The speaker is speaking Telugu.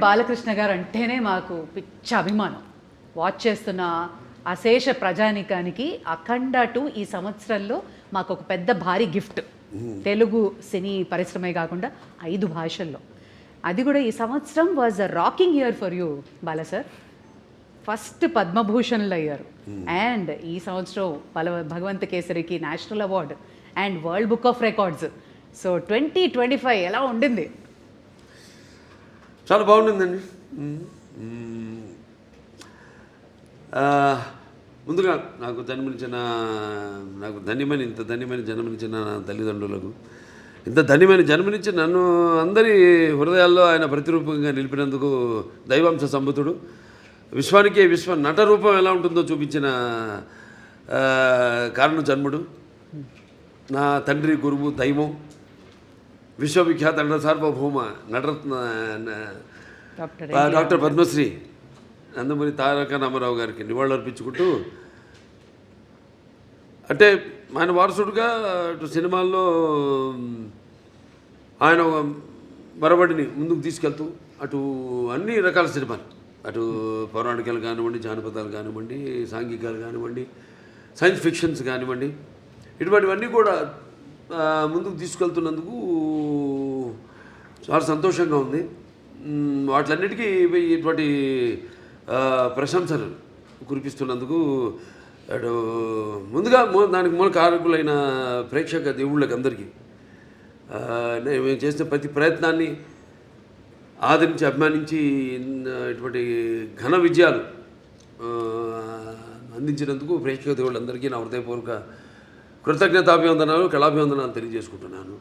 బాలకృష్ణ గారు అంటేనే మాకు పిచ్చ అభిమానం. వాచ్ చేస్తున్న అశేష ప్రజానికానికి అఖండ 2 ఈ సంవత్సరంలో మాకు ఒక పెద్ద భారీ గిఫ్ట్. తెలుగు సినీ పరిశ్రమే కాకుండా 5 భాషల్లో. అది కూడా ఈ సంవత్సరం was a rocking year for you Bala sir. First పద్మభూషణ్లు అయ్యారు. అండ్ ఈ సంవత్సరం భగవంత కేసరికి national award and world book of records. So 2025 ఎలా ఉండింది? చాలా బాగుండిందండి. ముందుగా నాకు ఇంత ధన్యమైన జన్మనిచ్చిన నా తల్లిదండ్రులకు, ఇంత ధన్యమైన జన్మనిచ్చి నన్ను అందరి హృదయాల్లో ఆయన ప్రతిరూపంగా నిలిపినందుకు దైవాంశ సంభూతుడు, విశ్వానికే విశ్వ నటరూపం ఎలా ఉంటుందో చూపించిన కారణ జన్ముడు, నా తండ్రి గురువు దైవం, విశ్వవిఖ్యాత నట సార్వభౌమ నటరత్న డాక్టర్ పద్మశ్రీ నందమూరి తారక రామారావు గారికి నివాళులర్పించుకుంటూ, అంటే ఆయన వారసుడుగా అటు సినిమాల్లో ఆయన మరబడిని ముందుకు తీసుకెళ్తూ అటు అన్ని రకాల సినిమాలు, అటు పౌరాణికాలు కానివ్వండి, జానపదాలు కానివ్వండి, సాంఘికాలు కానివ్వండి, సైన్స్ ఫిక్షన్స్ కానివ్వండి, ఇటువంటివన్నీ కూడా ముందుకు తీసుకెళ్తున్నందుకు చాలా సంతోషంగా ఉంది. వాటిలన్నిటికీ ఇటువంటి ప్రశంసలు కురిపిస్తున్నందుకు అటు ముందుగా దానికి మూల కారకులైన ప్రేక్షక దేవుళ్ళకి అందరికీ మేము చేసిన ప్రతి ప్రయత్నాన్ని ఆదరించి అభిమానించి ఇటువంటి ఘన విజయాలు అందించినందుకు ప్రేక్షక దేవుళ్ళందరికీ నా హృదయపూర్వక కృతజ్ఞతాభివందనాలు, కళాభివందనాలు తెలియజేసుకుంటున్నాను.